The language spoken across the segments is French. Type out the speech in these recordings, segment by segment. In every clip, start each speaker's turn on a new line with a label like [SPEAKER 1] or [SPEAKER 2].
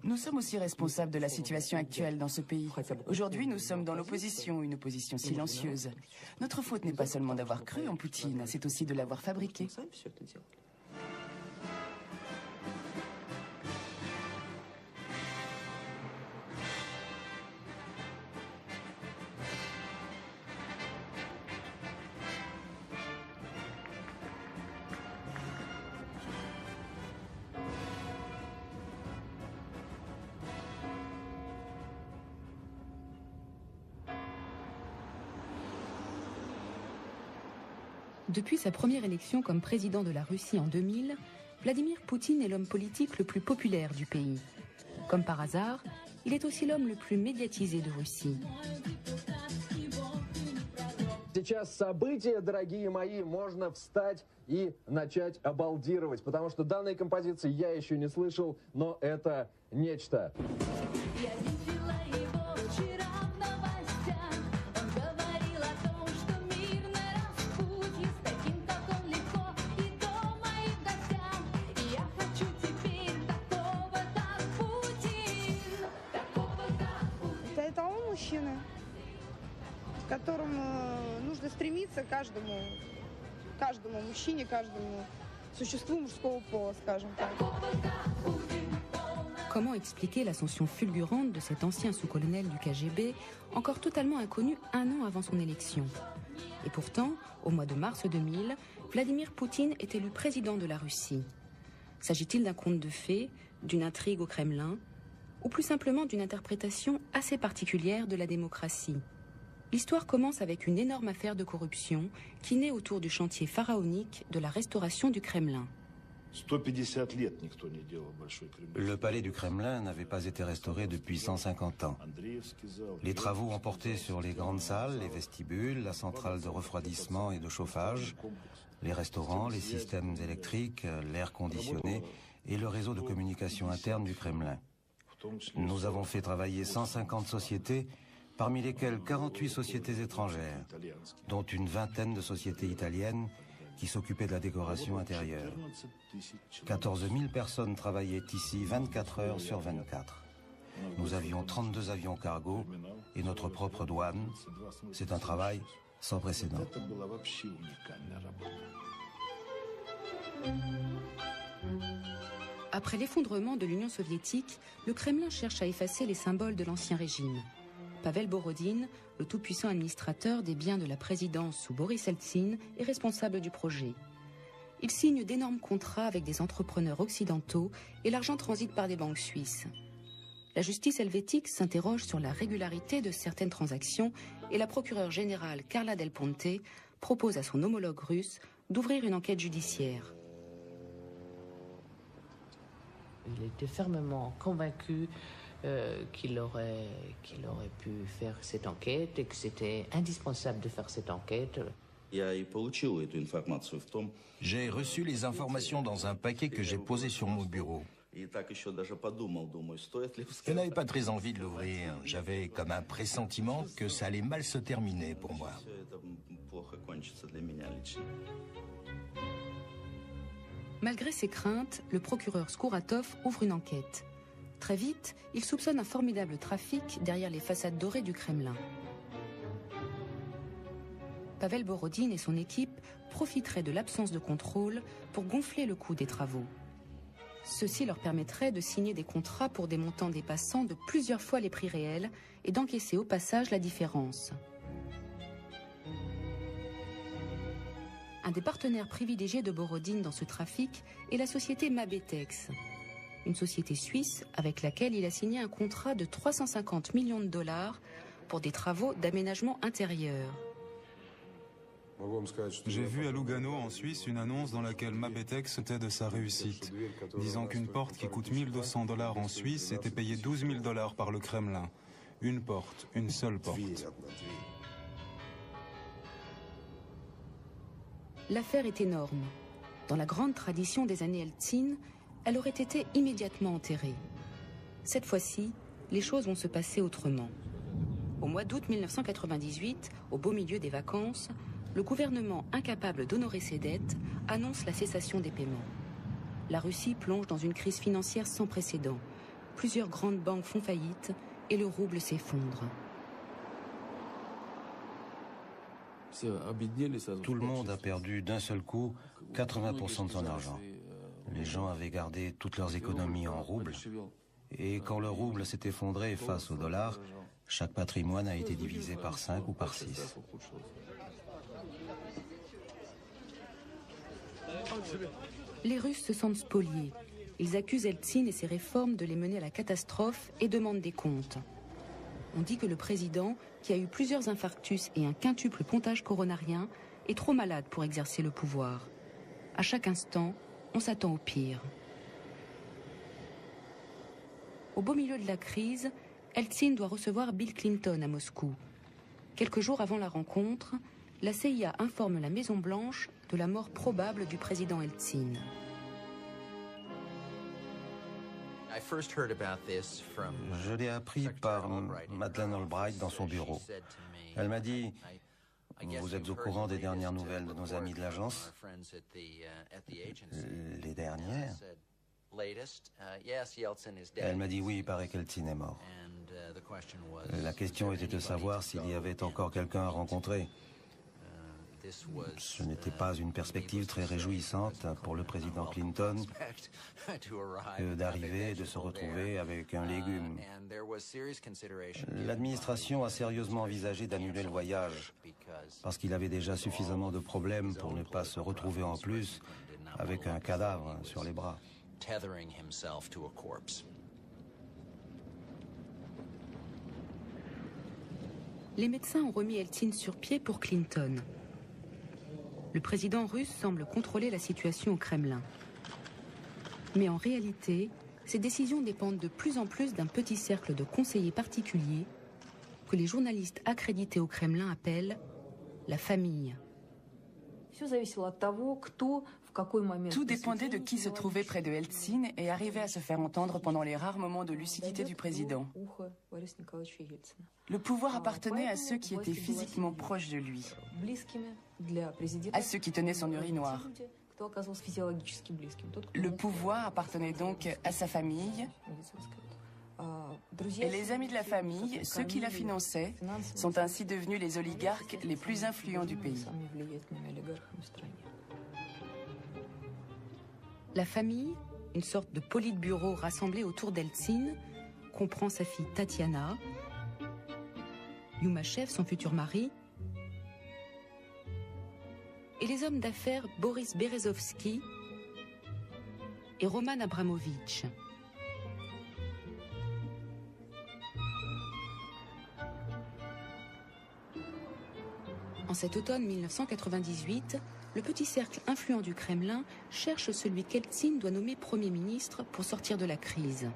[SPEAKER 1] Nous sommes aussi responsables de la situation actuelle dans ce pays. Aujourd'hui, nous sommes dans l'opposition, une opposition silencieuse. Notre faute n'est pas seulement d'avoir cru en Poutine, c'est aussi de l'avoir fabriqué.
[SPEAKER 2] Depuis sa première élection comme président de la Russie en 2000, Vladimir Poutine est l'homme politique le plus populaire du pays. Comme par hasard, il est aussi l'homme le plus médiatisé de Russie.
[SPEAKER 3] Сейчас события, дорогие мои, можно встать и начать обалдировать, потому что данной композиции я еще не слышал, но это нечто.
[SPEAKER 4] К которому нужно стремиться каждому мужчине, каждому существу мужского пола, скажем так.
[SPEAKER 2] Comment expliquer l'ascension fulgurante de cet ancien sous-colonel du KGB, encore totalement inconnu un an avant son élection? Et pourtant, au mois de mars 2000, Vladimir Poutine est élu président de la Russie. S'agit-il d'un conte de fées, d'une intrigue au Kremlin, ou plus simplement d'une interprétation assez particulière de la démocratie? L'histoire commence avec une énorme affaire de corruption qui naît autour du chantier pharaonique de la restauration du Kremlin.
[SPEAKER 5] Le palais du Kremlin n'avait pas été restauré depuis 150 ans. Les travaux ont porté sur les grandes salles, les vestibules, la centrale de refroidissement et de chauffage, les restaurants, les systèmes électriques, l'air conditionné et le réseau de communication interne du Kremlin. Nous avons fait travailler 150 sociétés, parmi lesquelles 48 sociétés étrangères, dont une vingtaine de sociétés italiennes qui s'occupaient de la décoration intérieure. 14 000 personnes travaillaient ici 24 heures sur 24. Nous avions 32 avions cargo et notre propre douane. C'est un travail sans précédent.
[SPEAKER 2] Après l'effondrement de l'Union soviétique, le Kremlin cherche à effacer les symboles de l'ancien régime. Pavel Borodine, le tout-puissant administrateur des biens de la présidence sous Boris Eltsine, est responsable du projet. Il signe d'énormes contrats avec des entrepreneurs occidentaux et l'argent transite par des banques suisses. La justice helvétique s'interroge sur la régularité de certaines transactions et la procureure générale Carla Del Ponte propose à son homologue russe d'ouvrir une enquête judiciaire.
[SPEAKER 6] Il était fermement convaincu qu'il aurait pu faire cette enquête et que c'était indispensable de faire cette enquête.
[SPEAKER 5] J'ai reçu les informations dans un paquet que j'ai posé sur mon bureau. Je n'avais pas très envie de l'ouvrir. J'avais comme un pressentiment que ça allait mal se terminer pour moi.
[SPEAKER 2] Malgré ses craintes, le procureur Skouratov ouvre une enquête. Très vite, il soupçonne un formidable trafic derrière les façades dorées du Kremlin. Pavel Borodine et son équipe profiteraient de l'absence de contrôle pour gonfler le coût des travaux. Ceci leur permettrait de signer des contrats pour des montants dépassant de plusieurs fois les prix réels et d'encaisser au passage la différence. Un des partenaires privilégiés de Borodine dans ce trafic est la société Mabetex, une société suisse avec laquelle il a signé un contrat de 350 millions de dollars pour des travaux d'aménagement intérieur.
[SPEAKER 7] J'ai vu à Lugano, en Suisse, une annonce dans laquelle Mabetex était de sa réussite, disant qu'une porte qui coûte 1200 $ en Suisse était payée 12 000 $ par le Kremlin. Une porte, une seule porte.
[SPEAKER 2] L'affaire est énorme. Dans la grande tradition des années Eltsine, elle aurait été immédiatement enterrée. Cette fois-ci, les choses vont se passer autrement. Au mois d'août 1998, au beau milieu des vacances, le gouvernement, incapable d'honorer ses dettes, annonce la cessation des paiements. La Russie plonge dans une crise financière sans précédent. Plusieurs grandes banques font faillite et le rouble s'effondre.
[SPEAKER 5] Tout le monde a perdu d'un seul coup 80% de son argent. Les gens avaient gardé toutes leurs économies en roubles. Et quand le rouble s'est effondré face au dollar, chaque patrimoine a été divisé par 5 ou par 6.
[SPEAKER 2] Les Russes se sentent spoliés. Ils accusent Eltsine et ses réformes de les mener à la catastrophe et demandent des comptes. On dit que le président, qui a eu plusieurs infarctus et un quintuple pontage coronarien, est trop malade pour exercer le pouvoir. À chaque instant, on s'attend au pire. Au beau milieu de la crise, Eltsine doit recevoir Bill Clinton à Moscou. Quelques jours avant la rencontre, la CIA informe la Maison-Blanche de la mort probable du président Eltsine.
[SPEAKER 5] Je l'ai appris par Madeleine Albright dans son bureau. Elle m'a dit « Vous êtes au courant des dernières nouvelles de nos amis de l'agence ?» Les dernières? Elle m'a dit « Oui, il paraît qu'Eltsine est mort. » La question était de savoir s'il y avait encore quelqu'un à rencontrer. Ce n'était pas une perspective très réjouissante pour le président Clinton que d'arriver et de se retrouver avec un légume. L'administration a sérieusement envisagé d'annuler le voyage parce qu'il avait déjà suffisamment de problèmes pour ne pas se retrouver en plus avec un cadavre sur les bras.
[SPEAKER 2] Les médecins ont remis Eltsine sur pied pour Clinton. Le président russe semble contrôler la situation au Kremlin. Mais en réalité, ces décisions dépendent de plus en plus d'un petit cercle de conseillers particuliers que les journalistes accrédités au Kremlin appellent la famille.
[SPEAKER 1] Tout dépendait de qui se trouvait près de Eltsine et arrivait à se faire entendre pendant les rares moments de lucidité du président. Le pouvoir appartenait à ceux qui étaient physiquement proches de lui, à ceux qui tenaient son urinoir. Le pouvoir appartenait donc à sa famille, et les amis de la famille, ceux qui la finançaient, sont ainsi devenus les oligarques les plus influents du pays.
[SPEAKER 2] La famille, une sorte de politburo rassemblé autour d'Eltsine, comprend sa fille Tatiana, Yumachev, son futur mari, et les hommes d'affaires Boris Berezovsky et Roman Abramovitch. En cet automne 1998, le petit cercle influent du Kremlin cherche celui qu'Eltsine doit nommer Premier ministre pour sortir de la crise.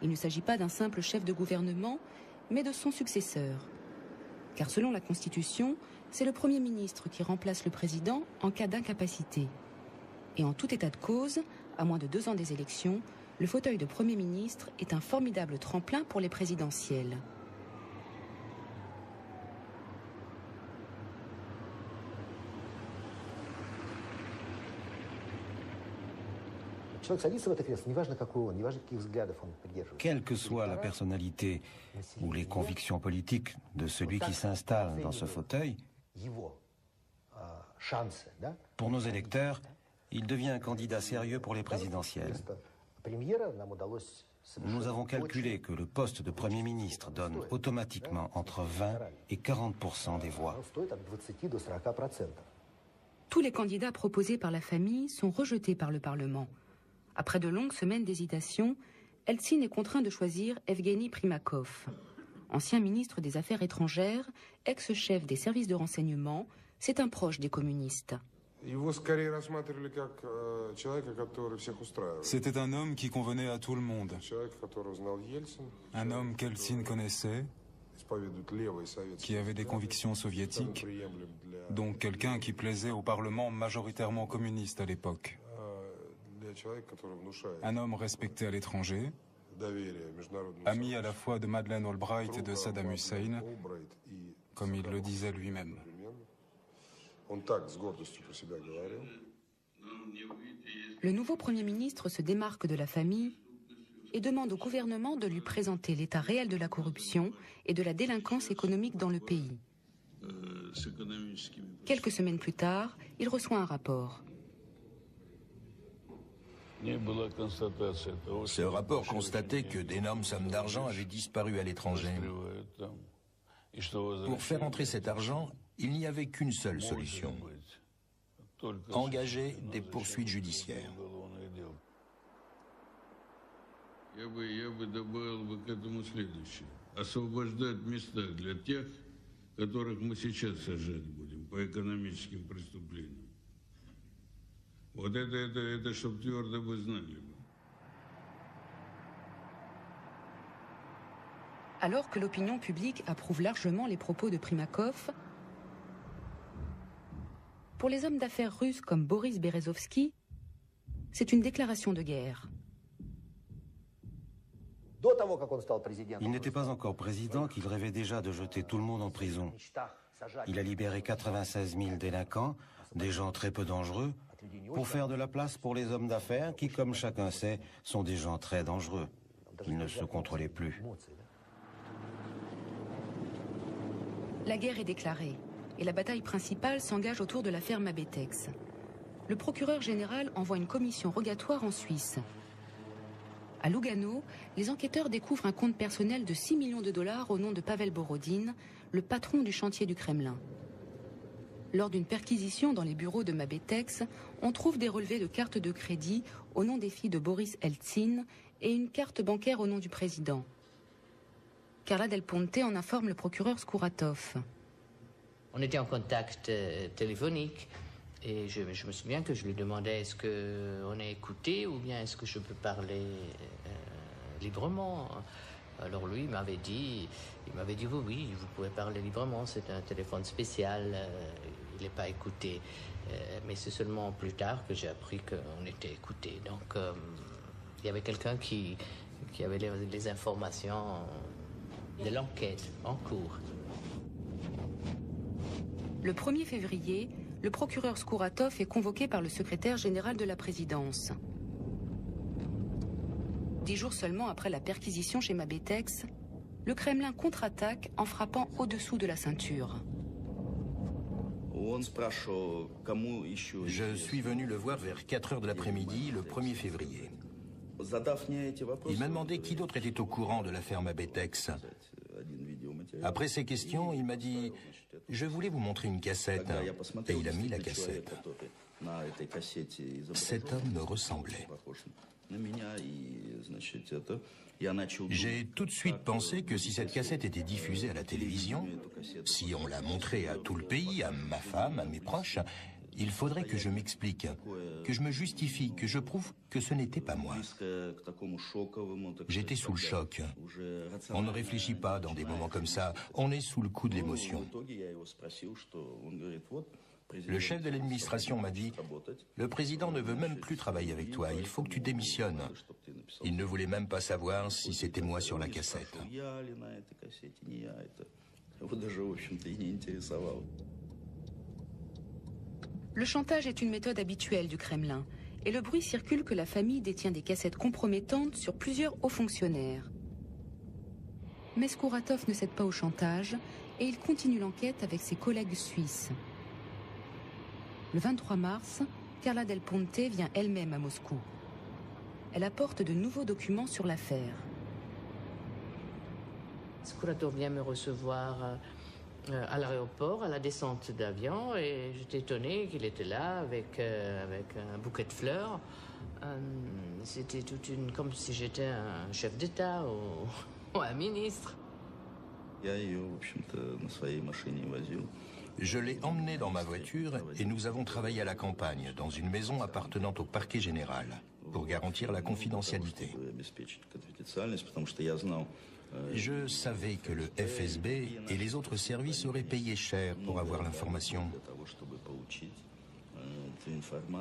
[SPEAKER 2] Il ne s'agit pas d'un simple chef de gouvernement, mais de son successeur. Car selon la Constitution, c'est le Premier ministre qui remplace le président en cas d'incapacité. Et en tout état de cause, à moins de 2 ans des élections, le fauteuil de Premier ministre est un formidable tremplin pour les présidentielles.
[SPEAKER 5] Quelle que soit la personnalité ou les convictions politiques de celui qui s'installe dans ce fauteuil, pour nos électeurs, il devient un candidat sérieux pour les présidentielles. Nous avons calculé que le poste de Premier ministre donne automatiquement entre 20 et 40% des voix.
[SPEAKER 2] Tous les candidats proposés par la famille sont rejetés par le Parlement. Après de longues semaines d'hésitation, Eltsine est contraint de choisir Evgeny Primakov. Ancien ministre des Affaires étrangères, ex-chef des services de renseignement, c'est un proche des communistes.
[SPEAKER 7] C'était un homme qui convenait à tout le monde. Un homme qu'Eltsine connaissait, qui avait des convictions soviétiques, donc quelqu'un qui plaisait au Parlement majoritairement communiste à l'époque. Un homme respecté à l'étranger, ami à la fois de Madeleine Albright et de Saddam Hussein, comme il le disait lui-même.
[SPEAKER 2] Le nouveau Premier ministre se démarque de la famille et demande au gouvernement de lui présenter l'état réel de la corruption et de la délinquance économique dans le pays. Quelques semaines plus tard, il reçoit un rapport.
[SPEAKER 8] Ce rapport constatait que d'énormes sommes d'argent avaient disparu à l'étranger. Pour faire entrer cet argent, il n'y avait qu'une seule solution: engager des poursuites judiciaires.
[SPEAKER 9] Я бы добавил к этому следующее. Освобождать места для тех, которых мы сейчас сажать будем по экономическим преступлениям. Вот это чтобы твердо вы знали.
[SPEAKER 2] Alors que l'opinion publique approuve largement les propos de Primakov, pour les hommes d'affaires russes comme Boris Berezovsky, c'est une déclaration de guerre.
[SPEAKER 5] Il n'était pas encore président qu'il rêvait déjà de jeter tout le monde en prison. Il a libéré 96 000 délinquants, des gens très peu dangereux, pour faire de la place pour les hommes d'affaires qui, comme chacun sait, sont des gens très dangereux. Ils ne se contrôlaient plus.
[SPEAKER 2] La guerre est déclarée et la bataille principale s'engage autour de l'affaire Mabetex. Le procureur général envoie une commission rogatoire en Suisse. À Lugano, les enquêteurs découvrent un compte personnel de 6 millions de dollars au nom de Pavel Borodine, le patron du chantier du Kremlin. Lors d'une perquisition dans les bureaux de Mabetex, on trouve des relevés de cartes de crédit au nom des filles de Boris Eltsine et une carte bancaire au nom du président. Carla Del Ponte en informe le procureur Skouratov.
[SPEAKER 6] On était en contact téléphonique. Et je me souviens que je lui demandais est-ce qu'on est écouté ou bien est-ce que je peux parler librement. Alors lui il m'avait dit oui, vous pouvez parler librement, c'est un téléphone spécial, il n'est pas écouté. Mais c'est seulement plus tard que j'ai appris qu'on était écouté. Donc il y avait quelqu'un qui avait les informations de l'enquête en cours.
[SPEAKER 2] Le 1er février, le procureur Skouratov est convoqué par le secrétaire général de la présidence. 10 jours seulement après la perquisition chez Mabetex, le Kremlin contre-attaque en frappant au-dessous de la ceinture.
[SPEAKER 8] Je suis venu le voir vers 4 heures de l'après-midi, le 1er février. Il m'a demandé qui d'autre était au courant de l'affaire Mabetex. Après ces questions, il m'a dit « Je voulais vous montrer une cassette ». Et il a mis la cassette. Cet homme me ressemblait. J'ai tout de suite pensé que si cette cassette était diffusée à la télévision, si on la montrait à tout le pays, à ma femme, à mes proches, il faudrait que je m'explique, que je me justifie, que je prouve que ce n'était pas moi. J'étais sous le choc. On ne réfléchit pas dans des moments comme ça, on est sous le coup de l'émotion. Le chef de l'administration m'a dit « Le président ne veut même plus travailler avec toi, il faut que tu démissionnes ». Il ne voulait même pas savoir si c'était moi sur la cassette.
[SPEAKER 2] Le chantage est une méthode habituelle du Kremlin et le bruit circule que la famille détient des cassettes compromettantes sur plusieurs hauts fonctionnaires. Mais Skouratov ne cède pas au chantage et il continue l'enquête avec ses collègues suisses. Le 23 mars, Carla Del Ponte vient elle-même à Moscou. Elle apporte de nouveaux documents sur l'affaire.
[SPEAKER 6] Skouratov vient me recevoir à l'aéroport, à la descente d'avion, et j'étais étonnée qu'il était là avec un bouquet de fleurs. C'était comme si j'étais un chef d'État ou un ministre.
[SPEAKER 8] Je l'ai emmené dans ma voiture et nous avons travaillé à la campagne, dans une maison appartenant au parquet général, pour garantir la confidentialité. Je savais que le FSB et les autres services auraient payé cher pour avoir l'information.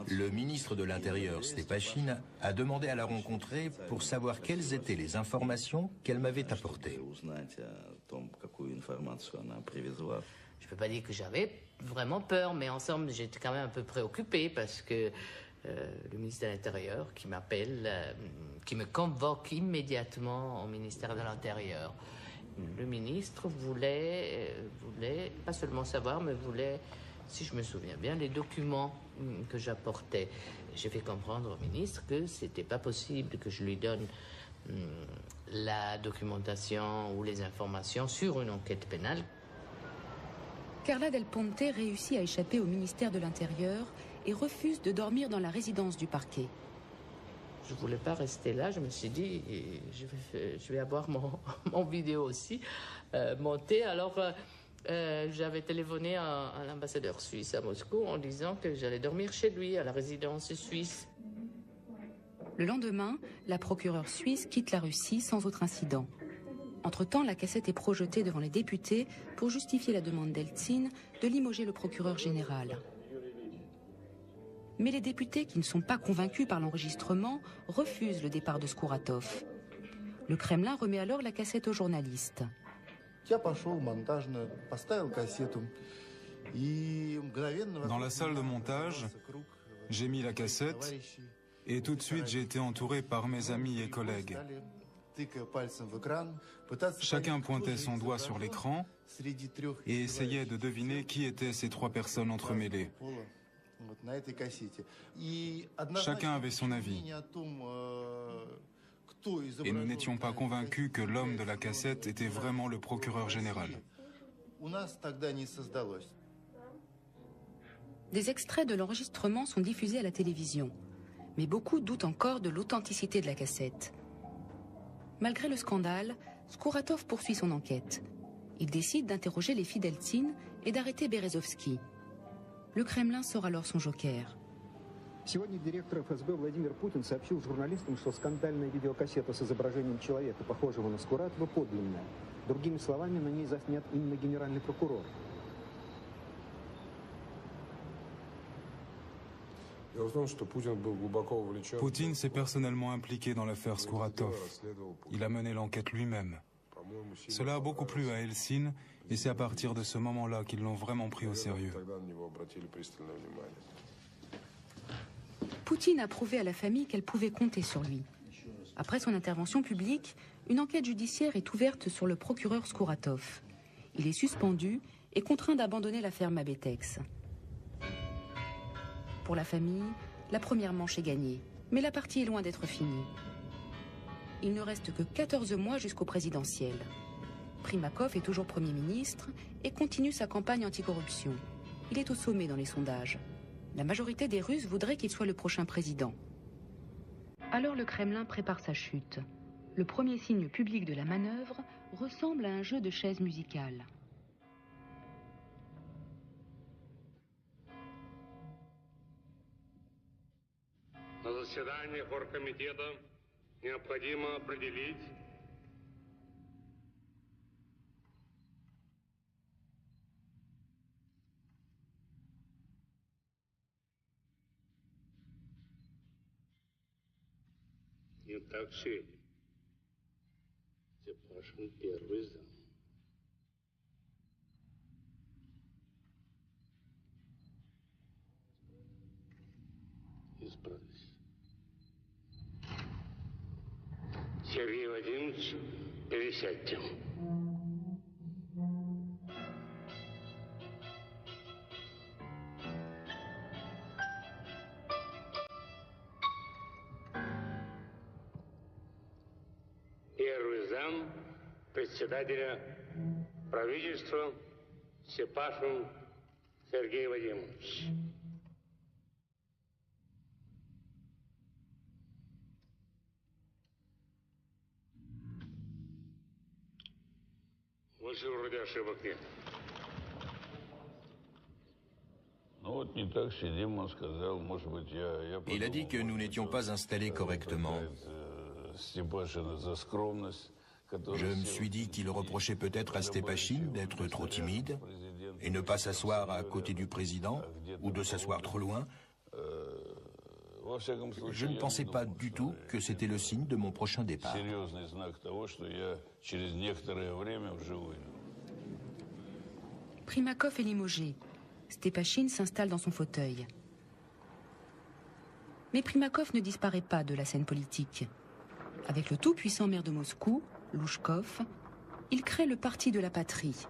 [SPEAKER 8] Le ministre de l'Intérieur, Stepachine, a demandé à la rencontrer pour savoir quelles étaient les informations qu'elle m'avait apportées.
[SPEAKER 6] Je ne peux pas dire que j'avais vraiment peur, mais en somme, j'étais quand même un peu préoccupée parce que le ministre de l'Intérieur qui m'appelle, qui me convoque immédiatement au ministère de l'Intérieur. Le ministre voulait pas seulement savoir, mais voulait, si je me souviens bien, les documents que j'apportais. J'ai fait comprendre au ministre que c'était pas possible que je lui donne la documentation ou les informations sur une enquête pénale.
[SPEAKER 2] Carla Del Ponte réussit à échapper au ministère de l'Intérieur et refuse de dormir dans la résidence du parquet.
[SPEAKER 6] Je ne voulais pas rester là, je me suis dit, je vais avoir mon vidéo aussi montée. Alors, j'avais téléphoné à l'ambassadeur suisse à Moscou en disant que j'allais dormir chez lui, à la résidence suisse.
[SPEAKER 2] Le lendemain, la procureure suisse quitte la Russie sans autre incident. Entre-temps, la cassette est projetée devant les députés pour justifier la demande d'Eltsine de limoger le procureur général. Mais les députés, qui ne sont pas convaincus par l'enregistrement, refusent le départ de Skouratov. Le Kremlin remet alors la cassette aux journalistes.
[SPEAKER 7] Dans la salle de montage, j'ai mis la cassette et tout de suite j'ai été entouré par mes amis et collègues. Chacun pointait son doigt sur l'écran et essayait de deviner qui étaient ces trois personnes entremêlées. Chacun avait son avis. Et nous n'étions pas convaincus que l'homme de la cassette était vraiment le procureur général.
[SPEAKER 2] Des extraits de l'enregistrement sont diffusés à la télévision, mais beaucoup doutent encore de l'authenticité de la cassette. Malgré le scandale, Skouratov poursuit son enquête. Il décide d'interroger les filles d'Eltsine et d'arrêter Berezovski. Le Kremlin sort alors son joker.
[SPEAKER 10] Сегодня директор ФСБ Владимир Путин сообщил журналистам, что скандальная видеокассета с изображением человека, похожего на Скуратова, подлинная. Другими словами, на ней заснят именно генеральный прокурор.
[SPEAKER 7] Poutine s'est personnellement impliqué dans l'affaire Skouratov. Il a mené l'enquête lui-même. Cela a beaucoup plu à Eltsine et c'est à partir de ce moment-là qu'ils l'ont vraiment pris au sérieux.
[SPEAKER 2] Poutine a prouvé à la famille qu'elle pouvait compter sur lui. Après son intervention publique, une enquête judiciaire est ouverte sur le procureur Skouratov. Il est suspendu et contraint d'abandonner l'affaire Mabetex. Pour la famille, la première manche est gagnée, mais la partie est loin d'être finie. Il ne reste que 14 mois jusqu'au présidentiel. Primakov est toujours Premier ministre et continue sa campagne anticorruption. Il est au sommet dans les sondages. La majorité des Russes voudrait qu'il soit le prochain président. Alors le Kremlin prépare sa chute. Le premier signe public de la manœuvre ressemble à un jeu de chaises musicales.
[SPEAKER 11] На заседании оргкомитета необходимо определить не так все. Степашин первый зам. Исправились. Сергей Владимирович, пересядьте. Первый зам председателя правительства Степашин Сергей Владимирович. Больше вроде ошибок нет.
[SPEAKER 8] Il a dit que nous n'étions pas installés correctement. Je me suis dit qu'il reprochait peut-être à Stepachine d'être trop timide et ne pas s'asseoir à côté du président ou de s'asseoir trop loin, Je ne pensais pas du tout que c'était le signe de mon prochain départ.
[SPEAKER 2] Primakov est limogé. Stepachine s'installe dans son fauteuil. Mais Primakov ne disparaît pas de la scène politique. Avec le tout-puissant maire de Moscou, Louchkov, il crée le Parti de la Patrie.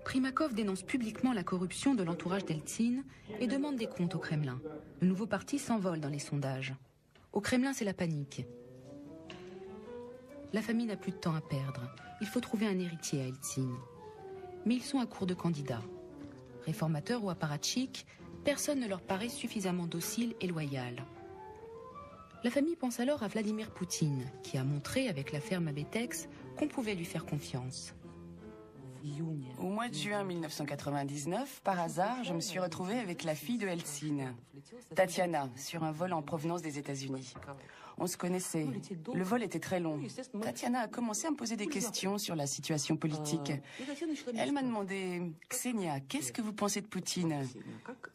[SPEAKER 2] Primakov dénonce publiquement la corruption de l'entourage d'Eltsine et demande des comptes au Kremlin. Le nouveau parti s'envole dans les sondages. Au Kremlin, c'est la panique. La famille n'a plus de temps à perdre. Il faut trouver un héritier à Eltsine. Mais ils sont à court de candidats. Réformateurs ou apparatchiks, personne ne leur paraît suffisamment docile et loyal. La famille pense alors à Vladimir Poutine, qui a montré avec l'affaire Mabetex qu'on pouvait lui faire confiance.
[SPEAKER 1] Au mois de juin 1999, par hasard, je me suis retrouvée avec la fille de Eltsine, Tatiana, sur un vol en provenance des États-Unis. On se connaissait. Le vol était très long. Tatiana a commencé à me poser des questions sur la situation politique. Elle m'a demandé « Ksenia, qu'est-ce que vous pensez de Poutine ?»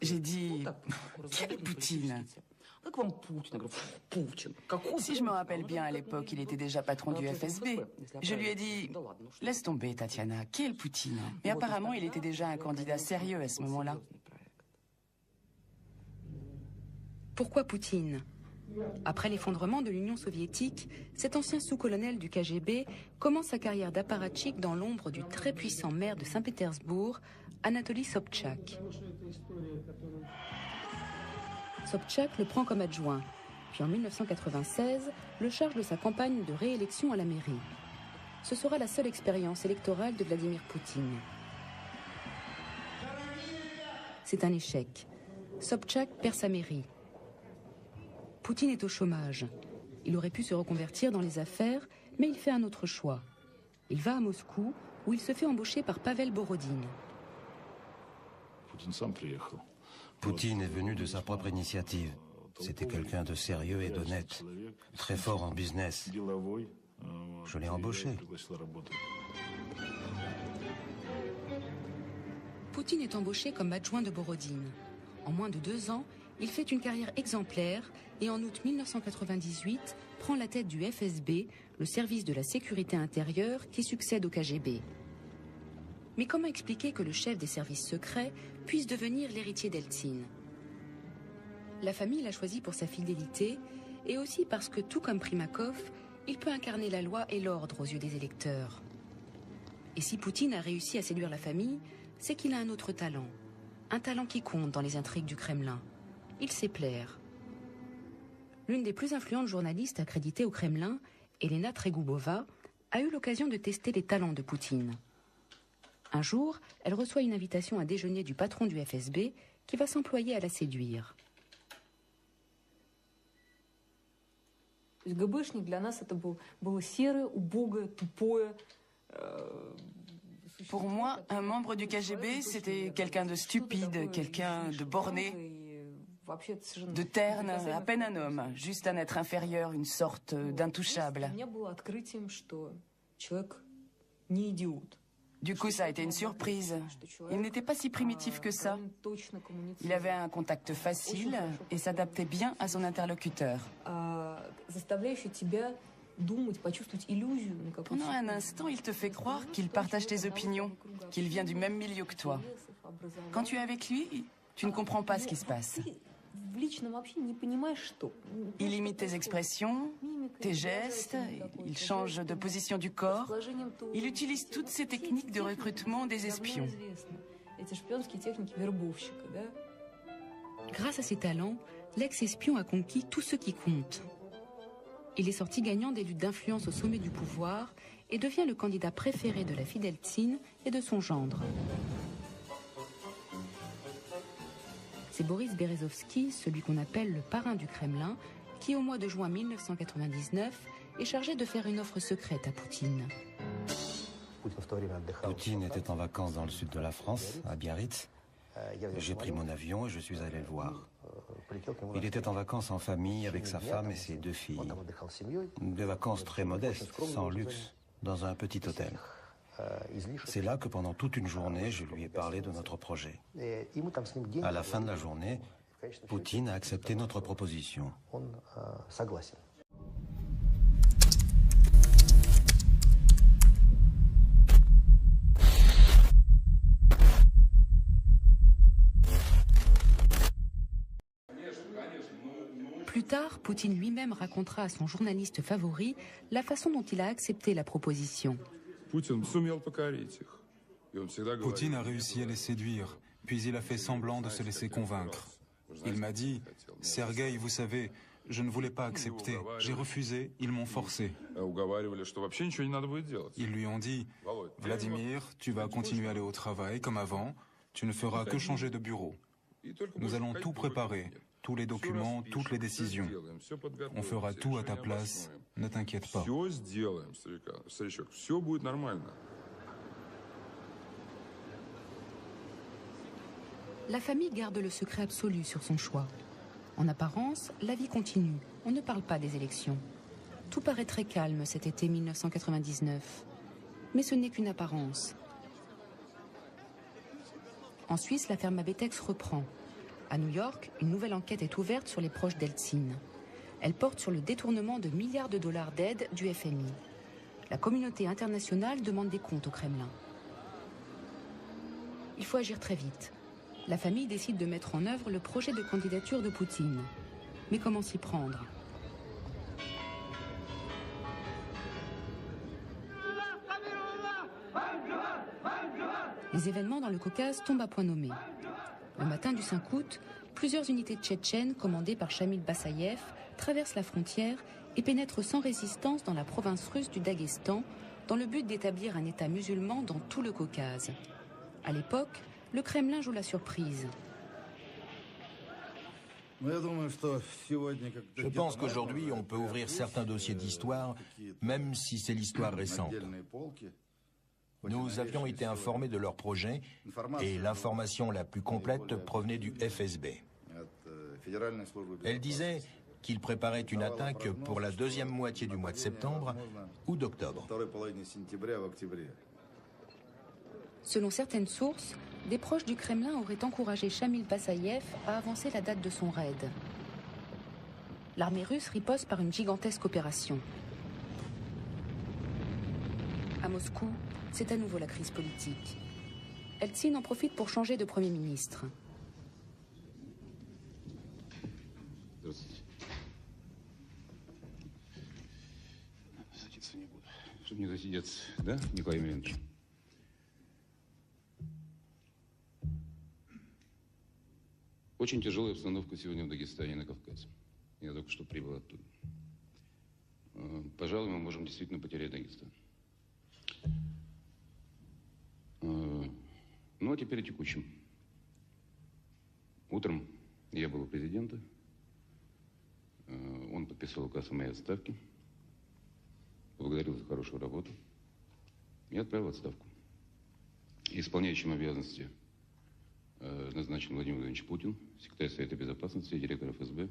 [SPEAKER 1] J'ai dit « Quel Poutine ?» Si je me rappelle bien, à l'époque, il était déjà patron du FSB. Je lui ai dit « Laisse tomber, Tatiana, quel Poutine ?» Mais apparemment, il était déjà un candidat sérieux à ce moment-là.
[SPEAKER 2] Pourquoi Poutine ? Après l'effondrement de l'Union soviétique, cet ancien sous-colonel du KGB commence sa carrière d'apparatchik dans l'ombre du très puissant maire de Saint-Pétersbourg, Anatoly Sobchak. Sobchak le prend comme adjoint, puis en 1996, le charge de sa campagne de réélection à la mairie. Ce sera la seule expérience électorale de Vladimir Poutine. C'est un échec. Sobchak perd sa mairie. Poutine est au chômage. Il aurait pu se reconvertir dans les affaires, mais il fait un autre choix. Il va à Moscou, où il se fait embaucher par Pavel Borodine.
[SPEAKER 5] Poutine est venu de sa propre initiative. C'était quelqu'un de sérieux et d'honnête, très fort en business. Je l'ai embauché.
[SPEAKER 2] Poutine est embauché comme adjoint de Borodine. En moins de 2 ans, il fait une carrière exemplaire et en août 1998 prend la tête du FSB, le service de la sécurité intérieure qui succède au KGB. Mais comment expliquer que le chef des services secrets puisse devenir l'héritier d'Eltsine ? La famille l'a choisi pour sa fidélité et aussi parce que, tout comme Primakov, il peut incarner la loi et l'ordre aux yeux des électeurs. Et si Poutine a réussi à séduire la famille, c'est qu'il a un autre talent. Un talent qui compte dans les intrigues du Kremlin. Il sait plaire. L'une des plus influentes journalistes accréditées au Kremlin, Elena Tregubova, a eu l'occasion de tester les talents de Poutine. Un jour, elle reçoit une invitation à déjeuner du patron du FSB qui va s'employer à la séduire.
[SPEAKER 1] Pour moi, un membre du KGB, c'était quelqu'un de stupide, quelqu'un de borné, de terne, à peine un homme, juste un être inférieur, une sorte d'intouchable. Du coup, ça a été une surprise. Il n'était pas si primitif que ça. Il avait un contact facile et s'adaptait bien à son interlocuteur. Pendant un instant, il te fait croire qu'il partage tes opinions, qu'il vient du même milieu que toi. Quand tu es avec lui, tu ne comprends pas ce qui se passe. Il imite tes expressions, tes gestes, il change de position du corps. Il utilise toutes ces techniques de recrutement des espions.
[SPEAKER 2] Grâce à ses talents, l'ex-espion a conquis tout ce qui compte. Il est sorti gagnant des luttes d'influence au sommet du pouvoir et devient le candidat préféré de la fille d'Eltsine et de son gendre. C'est Boris Berezovsky, celui qu'on appelle le parrain du Kremlin, qui au mois de juin 1999 est chargé de faire une offre secrète à Poutine.
[SPEAKER 5] Poutine était en vacances dans le sud de la France, à Biarritz. J'ai pris mon avion et je suis allé le voir. Il était en vacances en famille avec sa femme et ses 2 filles. Des vacances très modestes, sans luxe, dans un petit hôtel. C'est là que pendant toute une journée, je lui ai parlé de notre projet. À la fin de la journée, Poutine a accepté notre proposition.
[SPEAKER 2] Plus tard, Poutine lui-même racontera à son journaliste favori la façon dont il a accepté la proposition.
[SPEAKER 7] Poutine a réussi à les séduire, puis il a fait semblant de se laisser convaincre. Il m'a dit « Sergueï, vous savez, je ne voulais pas accepter. J'ai refusé, ils m'ont forcé. » Ils lui ont dit « Vladimir, tu vas continuer à aller au travail comme avant, tu ne feras que changer de bureau. Nous allons tout préparer. Tous les documents, toutes les décisions. On fera tout à ta place, ne t'inquiète pas. »
[SPEAKER 2] La famille garde le secret absolu sur son choix. En apparence, la vie continue. On ne parle pas des élections. Tout paraît très calme cet été 1999. Mais ce n'est qu'une apparence. En Suisse, l'affaire Mabetex reprend. À New York, une nouvelle enquête est ouverte sur les proches d'Eltsine. Elle porte sur le détournement de milliards de dollars d'aide du FMI. La communauté internationale demande des comptes au Kremlin. Il faut agir très vite. La famille décide de mettre en œuvre le projet de candidature de Poutine. Mais comment s'y prendre ? Les événements dans le Caucase tombent à point nommé. Le matin du 5 août, plusieurs unités tchétchènes commandées par Shamil Bassayev traversent la frontière et pénètrent sans résistance dans la province russe du Daghestan dans le but d'établir un État musulman dans tout le Caucase. À l'époque, le Kremlin joue la surprise.
[SPEAKER 8] Je pense qu'aujourd'hui, on peut ouvrir certains dossiers d'histoire, même si c'est l'histoire récente. Nous avions été informés de leur projet et l'information la plus complète provenait du FSB. Elle disait qu'ils préparaient une attaque pour la deuxième moitié du mois de septembre ou d'octobre.
[SPEAKER 2] Selon certaines sources, des proches du Kremlin auraient encouragé Shamil Bassayev à avancer la date de son raid. L'armée russe riposte par une gigantesque opération. À Moscou, c'est à nouveau la crise politique. Eltsine en profite pour changer de Premier ministre.
[SPEAKER 12] Чтобы не засидеться, да, Николай Емельянович? Очень тяжелая обстановка сегодня в Дагестане и на Кавказе. Я только что прибыл оттуда. Пожалуй, мы можем действительно потерять Дагестан. Ну, а теперь о текущем. Утром я был у президента. Он подписал указ о моей отставке. Поблагодарил за хорошую работу и отправил в отставку. Исполняющим обязанности назначен Владимир Владимирович Путин, секретарь Совета Безопасности и директор ФСБ.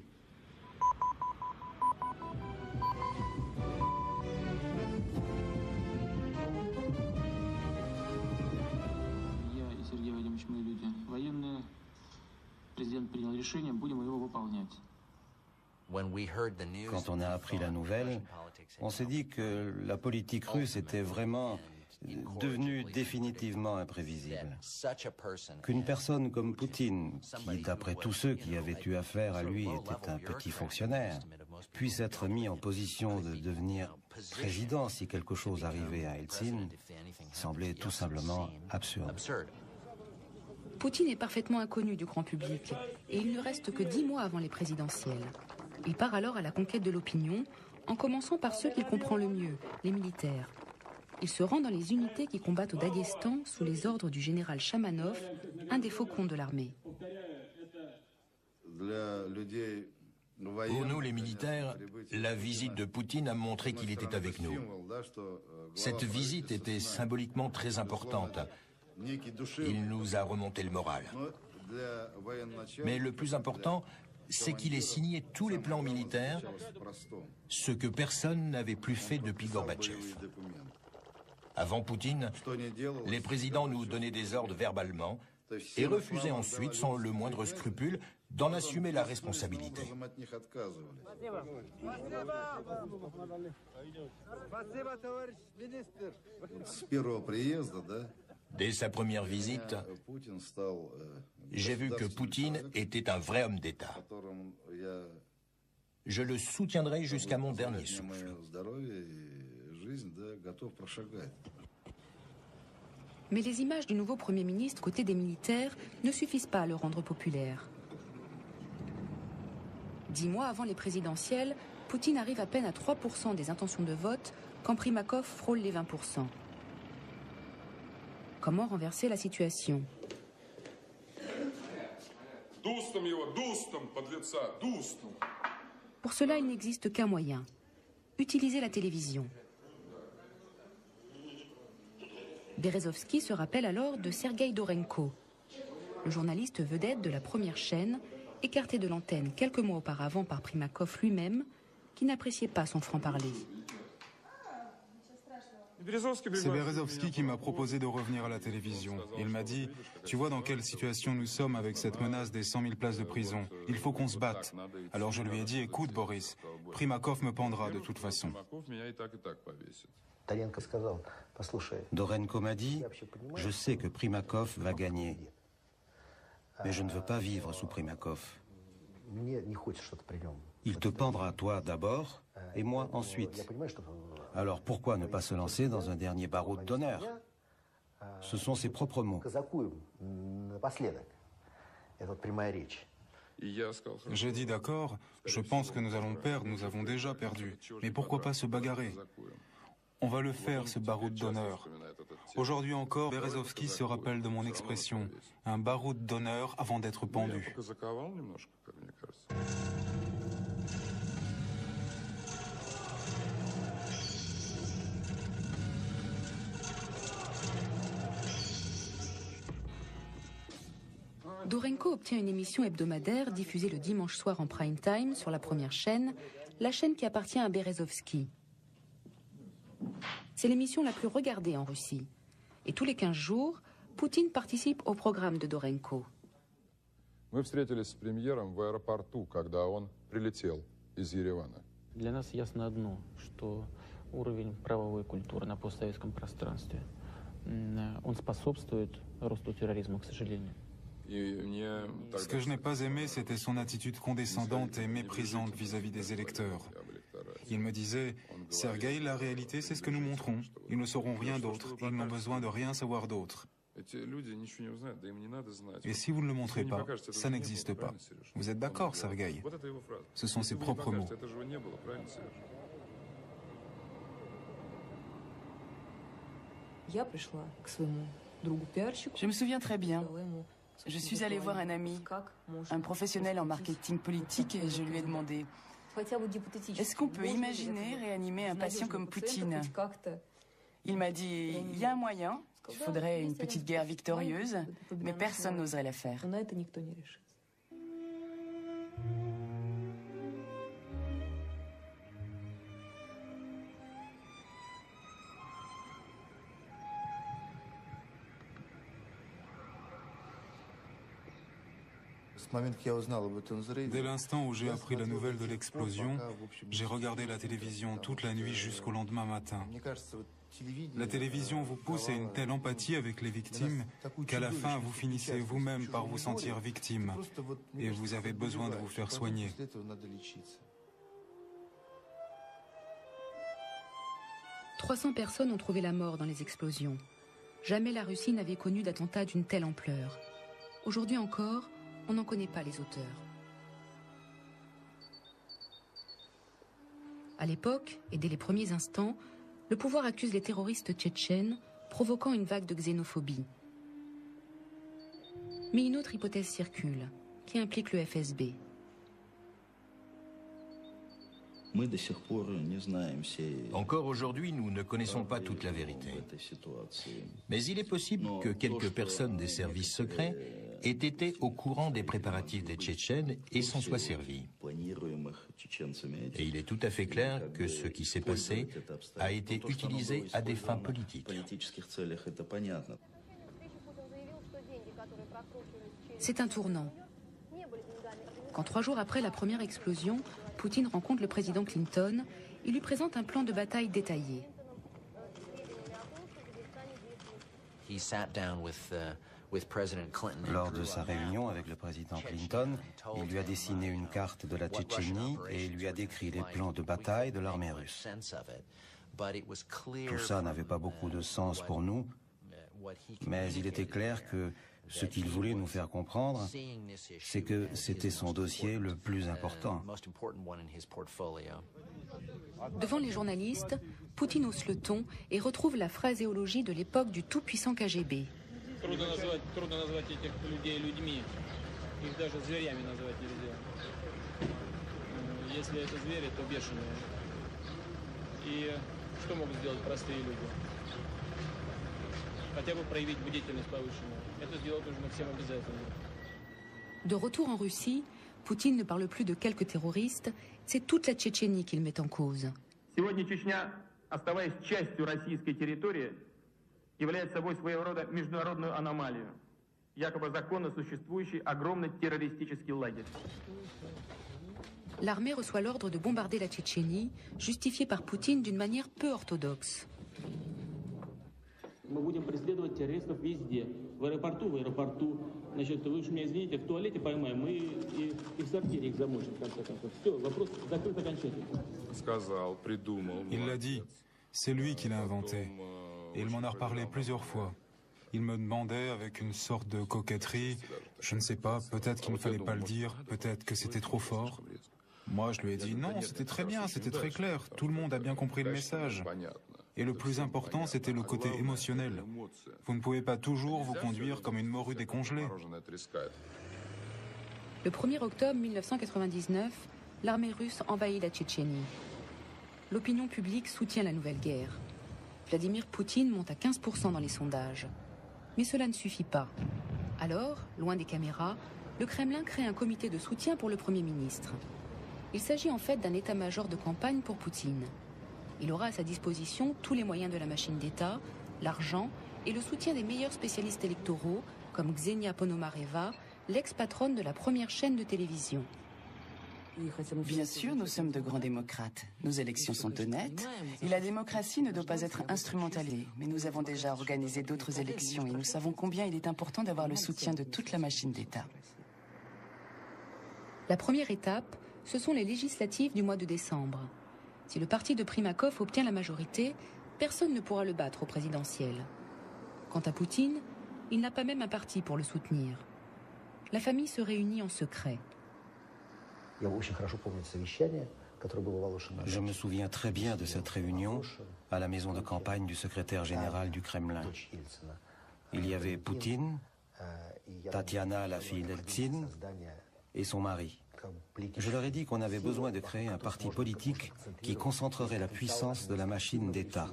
[SPEAKER 13] Я и Сергей Вадимович, мы люди военные. Президент принял решение, будем его выполнять.
[SPEAKER 5] Quand on a appris la nouvelle, on s'est dit que la politique russe était vraiment devenue définitivement imprévisible. Qu'une personne comme Poutine, qui d'après tous ceux qui avaient eu affaire à lui était un petit fonctionnaire, puisse être mis en position de devenir président si quelque chose arrivait à Eltsine, semblait tout simplement absurde.
[SPEAKER 2] Poutine est parfaitement inconnu du grand public et il ne reste que 10 mois avant les présidentielles. Il part alors à la conquête de l'opinion, en commençant par ceux qu'il comprend le mieux, les militaires. Il se rend dans les unités qui combattent au Daghestan sous les ordres du général Chamanov, un des faucons de l'armée.
[SPEAKER 8] Pour nous, les militaires, la visite de Poutine a montré qu'il était avec nous. Cette visite était symboliquement très importante. Il nous a remonté le moral. Mais le plus important, c'est qu'il ait signé tous les plans militaires, ce que personne n'avait plus fait depuis Gorbatchev. Avant Poutine, les présidents nous donnaient des ordres verbalement et refusaient ensuite, sans le moindre scrupule, d'en assumer la responsabilité. Dès sa première visite, j'ai vu que Poutine était un vrai homme d'État. Je le soutiendrai jusqu'à mon dernier souffle.
[SPEAKER 2] Mais les images du nouveau Premier ministre côté des militaires ne suffisent pas à le rendre populaire. 10 mois avant les présidentielles, Poutine arrive à peine à 3% des intentions de vote quand Primakov frôle les 20%. Comment renverser la situation? Pour cela, il n'existe qu'un moyen. Utiliser la télévision. Berezovsky se rappelle alors de Sergueï Dorenko, le journaliste vedette de la première chaîne, écarté de l'antenne quelques mois auparavant par Primakov lui-même, qui n'appréciait pas son franc-parler.
[SPEAKER 7] C'est Berezovsky qui m'a proposé de revenir à la télévision. Il m'a dit, tu vois dans quelle situation nous sommes avec cette menace des 100 000 places de prison. Il faut qu'on se batte. Alors je lui ai dit, écoute Boris, Primakov me pendra de toute façon.
[SPEAKER 5] Dorenko m'a dit, je sais que Primakov va gagner, mais je ne veux pas vivre sous Primakov. Il te pendra toi d'abord et moi ensuite. Alors pourquoi ne pas se lancer dans un dernier baroud d'honneur? Ce sont ses propres mots.
[SPEAKER 7] J'ai dit d'accord, je pense que nous allons perdre, nous avons déjà perdu. Mais pourquoi pas se bagarrer? On va le faire, ce baroud d'honneur. Aujourd'hui encore, Berezovsky se rappelle de mon expression, un baroud d'honneur avant d'être pendu.
[SPEAKER 2] Dorenko obtient une émission hebdomadaire diffusée le dimanche soir en prime time sur la première chaîne, la chaîne qui appartient à Berezovsky. C'est l'émission la plus regardée en Russie. Et tous les 15 jours, Poutine participe au programme de Dorenko.
[SPEAKER 14] Мы встретились с премьером в аэропорту, когда он прилетел из Еревана.
[SPEAKER 13] Для нас ясно одно, что уровень правовой культуры на постсоветском пространстве, он способствует росту терроризма, к сожалению.
[SPEAKER 7] Ce que je n'ai pas aimé, c'était son attitude condescendante et méprisante vis-à-vis des électeurs. Il me disait, Sergueï, la réalité, c'est ce que nous montrons. Ils ne sauront rien d'autre. Ils n'ont besoin de rien savoir d'autre. Et si vous ne le montrez pas, ça n'existe pas. Vous êtes d'accord, Sergueï? Ce sont ses propres mots.
[SPEAKER 1] Je me souviens très bien. Je suis allée voir un ami, un professionnel en marketing politique, et je lui ai demandé « Est-ce qu'on peut imaginer réanimer un patient comme Poutine ?» Il m'a dit « Il y a un moyen, il faudrait une petite guerre victorieuse, mais personne n'oserait la faire. »
[SPEAKER 7] Dès l'instant où j'ai appris la nouvelle de l'explosion, j'ai regardé la télévision toute la nuit jusqu'au lendemain matin. La télévision vous pousse à une telle empathie avec les victimes qu'à la fin vous finissez vous-même par vous sentir victime et vous avez besoin de vous faire soigner. «
[SPEAKER 2] 300 personnes ont trouvé la mort dans les explosions. Jamais la Russie n'avait connu d'attentat d'une telle ampleur. Aujourd'hui encore, on n'en connaît pas les auteurs. À l'époque, et dès les premiers instants, le pouvoir accuse les terroristes tchétchènes, provoquant une vague de xénophobie. Mais une autre hypothèse circule, qui implique le FSB.
[SPEAKER 8] Encore aujourd'hui, nous ne connaissons pas toute la vérité. Mais il est possible que quelques personnes des services secrets ait été au courant des préparatifs des Tchétchènes et s'en soit servi. Et il est tout à fait clair que ce qui s'est passé a été utilisé à des fins politiques.
[SPEAKER 2] C'est un tournant. Quand 3 jours après la première explosion, Poutine rencontre le président Clinton, il lui présente un plan de bataille détaillé.
[SPEAKER 5] Lors de sa réunion avec le président Clinton, il lui a dessiné une carte de la Tchétchénie et il lui a décrit les plans de bataille de l'armée russe. Tout ça n'avait pas beaucoup de sens pour nous, mais il était clair que ce qu'il voulait nous faire comprendre, c'est que c'était son dossier le plus important.
[SPEAKER 2] Devant les journalistes, Poutine hausse le ton et retrouve la phraséologie de l'époque du tout-puissant KGB. De retour en Russie, Poutine ne parle plus de quelques terroristes, c'est toute la Tchétchénie qu'il met en cause.
[SPEAKER 15] Сегодня Чечня, оставаясь частью российской территории, является собой своего рода международную аномалию, якобы законно существующий огромный террористический лагерь.
[SPEAKER 2] L'armée reçoit l'ordre de bombarder la Tchétchénie, justifié par Poutine d'une manière peu orthodoxe.
[SPEAKER 13] Мы будем преследовать террористов везде. В аэропорту. Значит, вы уж меня извините, в туалете поймаем, мы и в сортире их замочим, в конце концов. Все, вопрос закрыт окончательно.
[SPEAKER 7] Il l'a dit, c'est lui qui l'a inventé. Et il m'en a reparlé plusieurs fois. Il me demandait avec une sorte de coquetterie, je ne sais pas, peut-être qu'il ne fallait pas le dire, peut-être que c'était trop fort. Moi, je lui ai dit non, c'était très bien, c'était très clair, tout le monde a bien compris le message. Et le plus important, c'était le côté émotionnel. Vous ne pouvez pas toujours vous conduire comme une morue décongelée.
[SPEAKER 2] Le 1er octobre 1999, l'armée russe envahit la Tchétchénie. L'opinion publique soutient la nouvelle guerre. Vladimir Poutine monte à 15% dans les sondages. Mais cela ne suffit pas. Alors, loin des caméras, le Kremlin crée un comité de soutien pour le Premier ministre. Il s'agit en fait d'un état-major de campagne pour Poutine. Il aura à sa disposition tous les moyens de la machine d'État, l'argent et le soutien des meilleurs spécialistes électoraux, comme Ksenia Ponomareva, l'ex-patronne de la première chaîne de télévision.
[SPEAKER 1] Bien sûr, nous sommes de grands démocrates. Nos élections sont honnêtes et la démocratie ne doit pas être instrumentalisée. Mais nous avons déjà organisé d'autres élections et nous savons combien il est important d'avoir le soutien de toute la machine d'État.
[SPEAKER 2] La première étape, ce sont les législatives du mois de décembre. Si le parti de Primakov obtient la majorité, personne ne pourra le battre au présidentiel. Quant à Poutine, il n'a pas même un parti pour le soutenir. La famille se réunit en secret.
[SPEAKER 5] Je me souviens très bien de cette réunion à la maison de campagne du secrétaire général du Kremlin. Il y avait Poutine, Tatiana, la fille d'Eltsine, et son mari. Je leur ai dit qu'on avait besoin de créer un parti politique qui concentrerait la puissance de la machine d'État.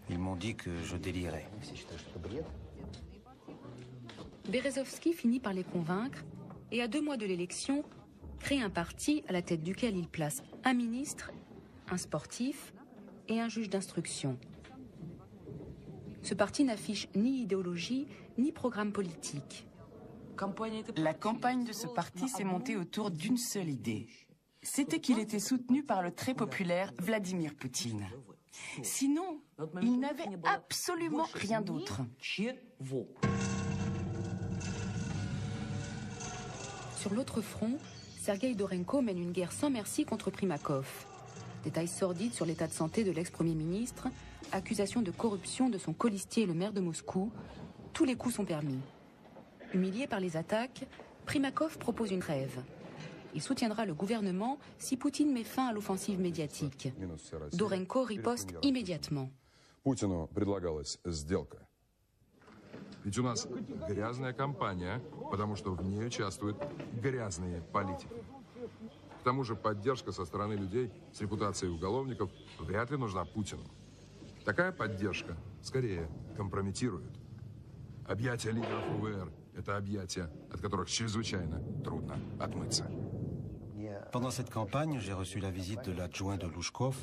[SPEAKER 5] Ils m'ont dit que je délirais.
[SPEAKER 2] Berezovski finit par les convaincre et à 2 mois de l'élection, crée un parti à la tête duquel il place un ministre, un sportif et un juge d'instruction. Ce parti n'affiche ni idéologie ni programme politique.
[SPEAKER 1] La campagne de ce parti s'est montée autour d'une seule idée. C'était qu'il était soutenu par le très populaire Vladimir Poutine. Sinon, il n'avait absolument rien d'autre.
[SPEAKER 2] Sur l'autre front, Sergueï Dorenko mène une guerre sans merci contre Primakov. Détails sordides sur l'état de santé de l'ex-premier ministre, accusation de corruption de son colistier, le maire de Moscou. Tous les coups sont permis. Humilié par les attaques, Primakov propose une trêve. Il soutiendra le gouvernement si Poutine met fin à l'offensive médiatique. Dorenko riposte immédiatement.
[SPEAKER 14] Путину предлагалась сделка. Ведь у нас грязная кампания, потому что в ней участвуют грязные политики. К тому же поддержка со стороны людей с репутацией уголовников вряд ли нужна Путину. Такая поддержка скорее компрометирует. Объятия лидеров УВР Это объятия, от которых чрезвычайно трудно отмыться.
[SPEAKER 5] Pendant cette campagne, j'ai reçu la visite de l'adjoint de Louchkov,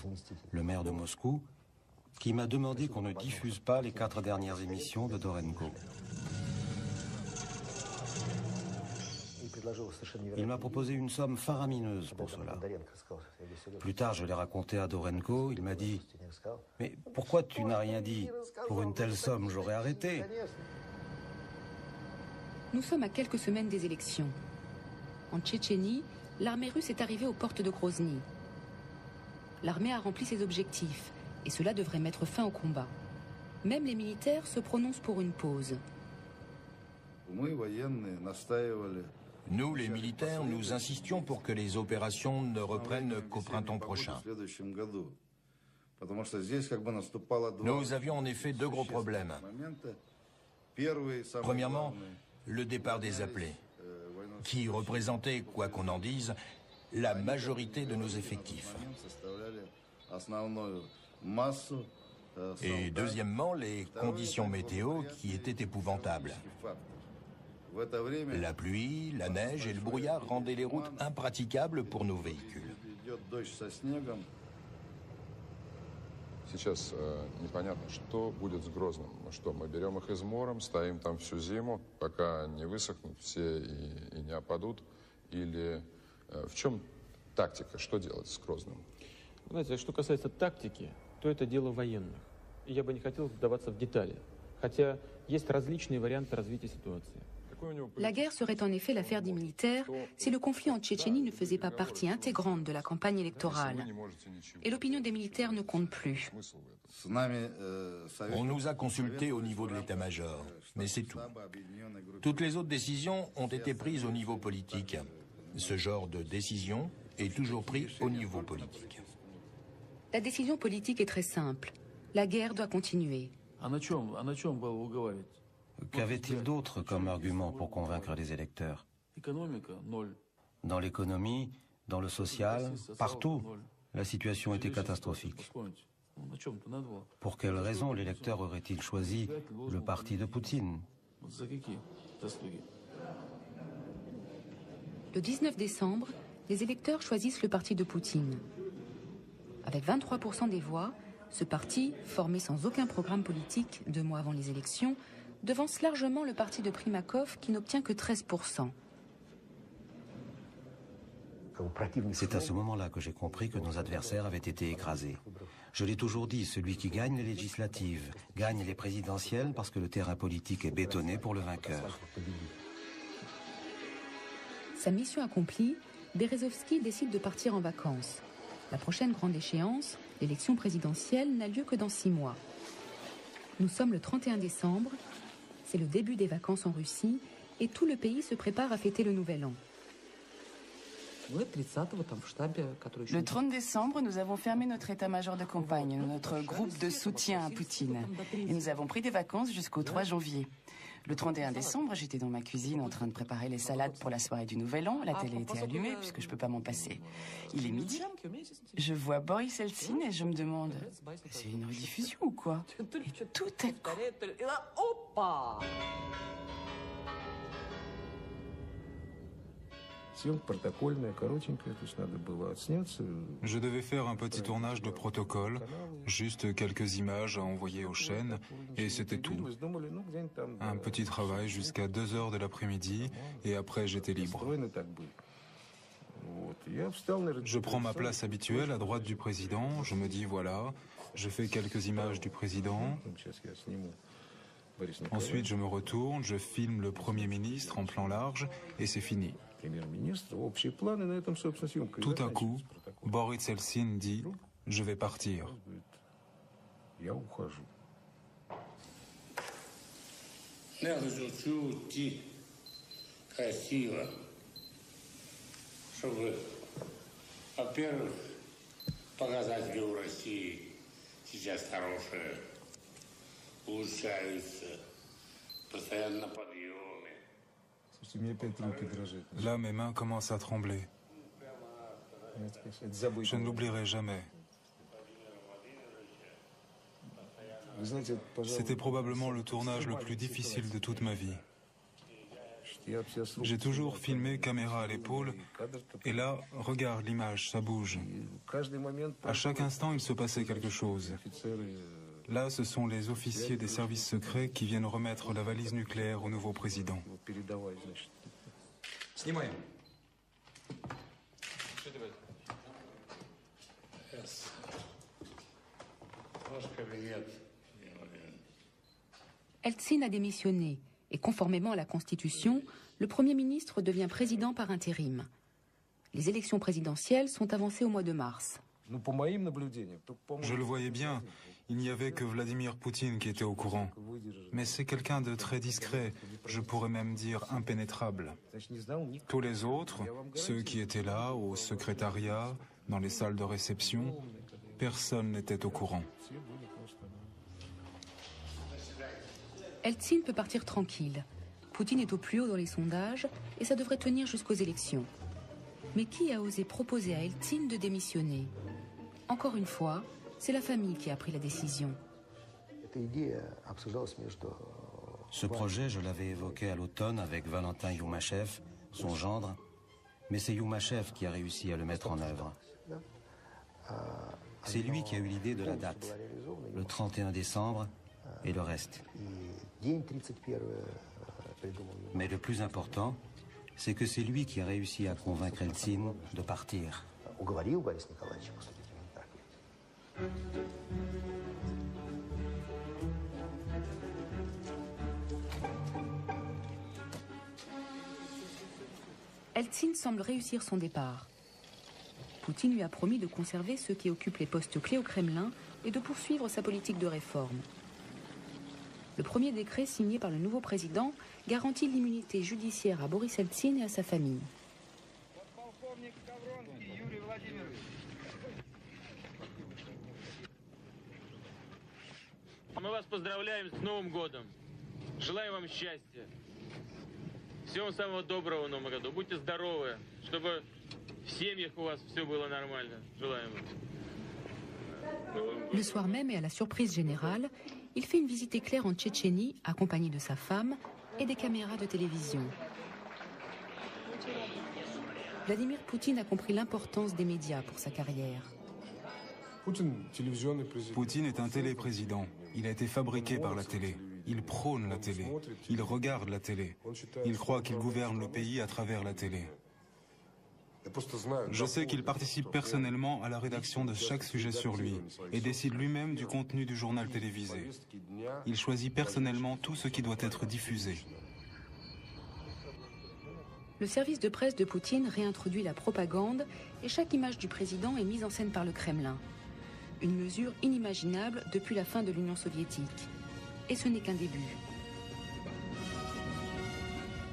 [SPEAKER 5] le maire de Moscou, qui m'a demandé qu'on ne diffuse pas les 4 dernières émissions de Dorenko. Il m'a proposé une somme faramineuse pour cela. Plus tard, je l'ai raconté à Dorenko, il m'a dit « Mais pourquoi tu n'as rien dit? Pour une telle somme, j'aurais arrêté. »
[SPEAKER 2] Nous sommes à quelques semaines des élections. En Tchétchénie, l'armée russe est arrivée aux portes de Grozny. L'armée a rempli ses objectifs et cela devrait mettre fin au combat. Même les militaires se prononcent pour une pause.
[SPEAKER 8] Nous, les militaires, nous insistions pour que les opérations ne reprennent qu'au printemps prochain. Nous avions en effet 2 gros problèmes. Premièrement, le départ des appelés, qui représentait, quoi qu'on en dise, la majorité de nos effectifs. Et deuxièmement, les conditions météo qui étaient épouvantables. La pluie, la neige et le brouillard rendaient les routes impraticables pour nos véhicules.
[SPEAKER 14] Сейчас непонятно, что будет с Грозным. Что, мы берем их измором, ставим там всю зиму, пока не высохнут все и не опадут? Или в чем тактика, что делать с Грозным?
[SPEAKER 13] Знаете, что касается тактики, то это дело военных. И я бы не хотел вдаваться в детали. Хотя есть различные варианты развития ситуации.
[SPEAKER 2] La guerre serait en effet l'affaire des militaires si le conflit en Tchétchénie ne faisait pas partie intégrante de la campagne électorale. Et l'opinion des militaires ne compte plus.
[SPEAKER 8] On nous a consultés au niveau de l'état-major, mais c'est tout. Toutes les autres décisions ont été prises au niveau politique. Ce genre de décision est toujours pris au niveau politique.
[SPEAKER 2] La décision politique est très simple. La guerre doit continuer.
[SPEAKER 5] Qu'avait-il d'autre comme argument pour convaincre les électeurs? Dans l'économie, dans le social, partout, la situation était catastrophique. Pour quelle raison l'électeur aurait-il choisi le parti de Poutine?
[SPEAKER 2] Le 19 décembre, les électeurs choisissent le parti de Poutine. Avec 23% des voix, ce parti, formé sans aucun programme politique 2 mois avant les élections, devance largement le parti de Primakov qui n'obtient que 13%.
[SPEAKER 5] C'est à ce moment-là que j'ai compris que nos adversaires avaient été écrasés. Je l'ai toujours dit, celui qui gagne les législatives gagne les présidentielles parce que le terrain politique est bétonné pour le vainqueur.
[SPEAKER 2] Sa mission accomplie, Berezovski décide de partir en vacances. La prochaine grande échéance, l'élection présidentielle, n'a lieu que dans 6 mois. Nous sommes le 31 décembre, c'est le début des vacances en Russie et tout le pays se prépare à fêter le Nouvel An.
[SPEAKER 1] Le 30 décembre, nous avons fermé notre état-major de campagne, notre groupe de soutien à Poutine. Et nous avons pris des vacances jusqu'au 3 janvier. Le 31 décembre, j'étais dans ma cuisine en train de préparer les salades pour la soirée du Nouvel An. La télé était allumée puisque je ne peux pas m'en passer. Il est midi. Je vois Boris Eltsine et je me demande, c'est une rediffusion ou quoi? Et tout à coup...
[SPEAKER 7] Je devais faire un petit tournage de protocole, juste quelques images à envoyer aux chaînes, et c'était tout. Un petit travail jusqu'à 2 heures de l'après-midi, et après j'étais libre. Je prends ma place habituelle à droite du président, je me dis voilà, je fais quelques images du président. Ensuite je me retourne, je filme le Premier ministre en plan large, et c'est fini. Tout à coup, Boris Eltsine dit « Je vais partir ».
[SPEAKER 11] Я хочу уйти красиво, чтобы, во-первых, показать, где у России сейчас хорошее, улучшаются, постоянно подъемы.
[SPEAKER 7] Là, mes mains commencent à trembler. Je ne l'oublierai jamais. C'était probablement le tournage le plus difficile de toute ma vie. J'ai toujours filmé caméra à l'épaule, et là, regarde l'image, ça bouge. À chaque instant, il se passait quelque chose. Là, ce sont les officiers des services secrets qui viennent remettre la valise nucléaire au nouveau président.
[SPEAKER 2] Eltsine a démissionné et conformément à la Constitution, le Premier ministre devient président par intérim. Les élections présidentielles sont avancées au mois de mars.
[SPEAKER 7] Je le voyais bien, il n'y avait que Vladimir Poutine qui était au courant. Mais c'est quelqu'un de très discret, je pourrais même dire impénétrable. Tous les autres, ceux qui étaient là, au secrétariat, dans les salles de réception, personne n'était au courant.
[SPEAKER 2] Eltsine peut partir tranquille. Poutine est au plus haut dans les sondages et ça devrait tenir jusqu'aux élections. Mais qui a osé proposer à Eltsine de démissionner? Encore une fois, c'est la famille qui a pris la décision.
[SPEAKER 5] Ce projet, je l'avais évoqué à l'automne avec Valentin Youmachev, son gendre, mais c'est Youmachev qui a réussi à le mettre en œuvre. C'est lui qui a eu l'idée de la date, le 31 décembre et le reste. Mais le plus important, c'est que c'est lui qui a réussi à convaincre Eltsine de partir.
[SPEAKER 2] Eltsine semble réussir son départ. Poutine lui a promis de conserver ceux qui occupent les postes clés au Kremlin et de poursuivre sa politique de réforme. Le premier décret signé par le nouveau président garantit l'immunité judiciaire à Boris Eltsine et à sa famille.
[SPEAKER 13] Мы вас поздравляем с Новым годом. Желаем вам счастья. Всего самого доброго в Новом году. Будьте здоровы, чтобы в семьях у вас все было нормально. Желаем вам.
[SPEAKER 2] Le soir même et à la surprise générale, il fait une visite éclair en Tchétchénie, accompagné de sa femme et des caméras de télévision. Vladimir Poutine a compris l'importance des médias pour sa carrière.
[SPEAKER 7] Poutine est un téléprésident. Il a été fabriqué par la télé. Il prône la télé. Il regarde la télé. Il croit qu'il gouverne le pays à travers la télé. Je sais qu'il participe personnellement à la rédaction de chaque sujet sur lui et décide lui-même du contenu du journal télévisé. Il choisit personnellement tout ce qui doit être diffusé.
[SPEAKER 2] Le service de presse de Poutine réintroduit la propagande et chaque image du président est mise en scène par le Kremlin. Une mesure inimaginable depuis la fin de l'Union soviétique. Et ce n'est qu'un début.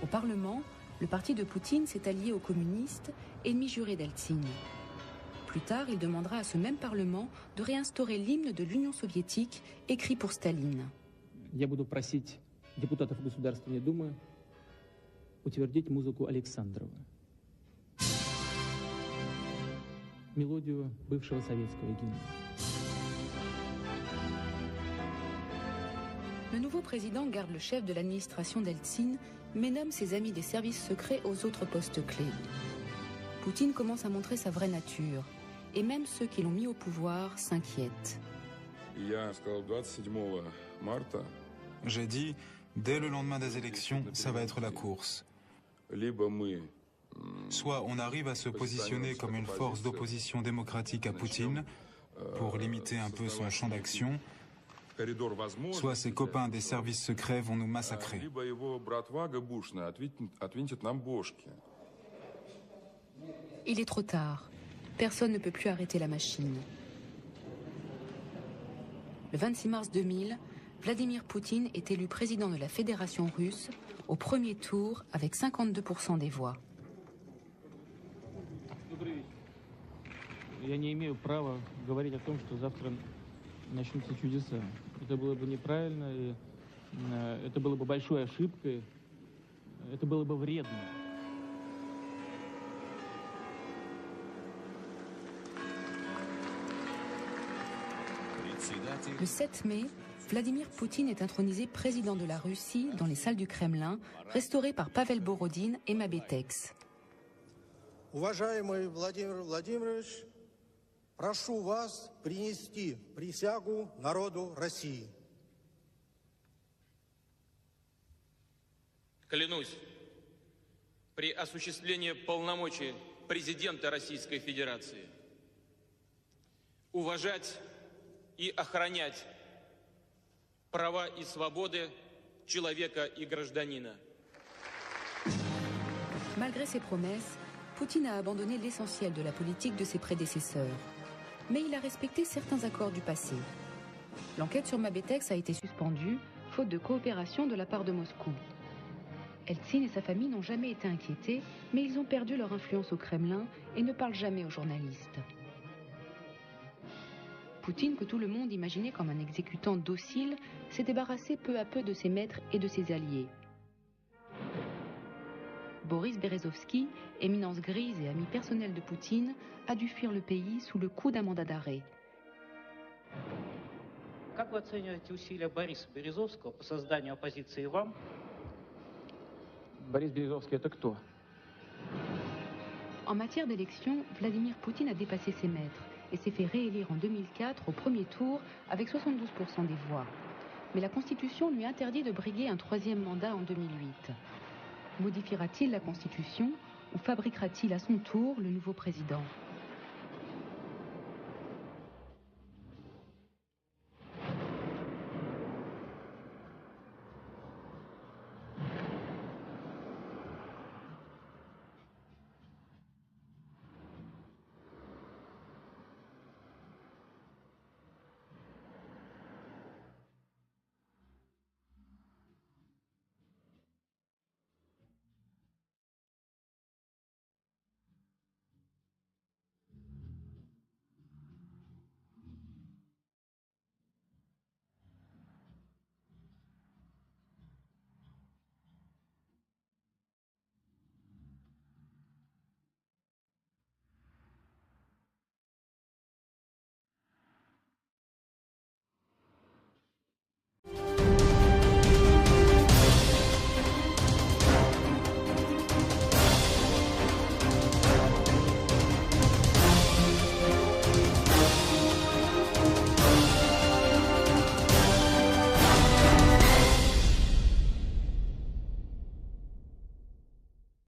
[SPEAKER 2] Au Parlement, le parti de Poutine s'est allié aux communistes, ennemis jurés d'Eltsine. Plus tard, il demandera à ce même Parlement de réinstaurer l'hymne de l'Union soviétique écrit pour Staline.
[SPEAKER 13] Я буду просить депутатов Государственной Думы утвердить музыку Александрова. Мелодию бывшего советского гимна.
[SPEAKER 2] Le nouveau président garde le chef de l'administration d'Eltsine, mais nomme ses amis des services secrets aux autres postes clés. Poutine commence à montrer sa vraie nature, et même ceux qui l'ont mis au pouvoir s'inquiètent.
[SPEAKER 7] J'ai dit, dès le lendemain des élections, ça va être la course. Soit on arrive à se positionner comme une force d'opposition démocratique à Poutine, pour limiter un peu son champ d'action, soit ses copains des services secrets vont nous massacrer.
[SPEAKER 2] Il est trop tard. Personne ne peut plus arrêter la machine. Le 26 mars 2000, Vladimir Poutine est élu président de la Fédération russe au premier tour avec 52% des voix.
[SPEAKER 13] Я не имею права говорить о том, что завтра начнутся чудеса. Это было бы неправильно, и это было бы большой ошибкой, это было бы вредно.
[SPEAKER 2] Le 7 mai, Vladimir Poutine est intronisé président de la Russie dans les salles du Kremlin, restaurées par Pavel Borodine et Mabétex.
[SPEAKER 16] Уважаемый Владимир Владимирович, прошу вас принести присягу народу России.
[SPEAKER 13] Клянусь, при осуществлении полномочий президента Российской Федерации уважать и охранять права и свободы человека и гражданина.
[SPEAKER 2] Malgré ses promesses, Poutine a abandonné l'essentiel de la politique de ses prédécesseurs. Mais il a respecté certains accords du passé. L'enquête sur Mabétex a été suspendue, faute de coopération de la part de Moscou. Eltsine et sa famille n'ont jamais été inquiétés, mais ils ont perdu leur influence au Kremlin et ne parlent jamais aux journalistes. Poutine, que tout le monde imaginait comme un exécutant docile, s'est débarrassé peu à peu de ses maîtres et de ses alliés. Boris Berezovsky, éminence grise et ami personnel de Poutine, a dû fuir le pays sous le coup d'un mandat d'arrêt.
[SPEAKER 17] Как вы оцениваете усилия Бориса Березовского по созданию оппозиции вам?
[SPEAKER 10] Борис Березовский, это кто?
[SPEAKER 2] En matière d'élection, Vladimir Poutine a dépassé ses maîtres et s'est fait réélire en 2004 au premier tour avec 72% des voix. Mais la Constitution lui interdit de briguer un troisième mandat en 2008. Modifiera-t-il la Constitution ou fabriquera-t-il à son tour le nouveau président ?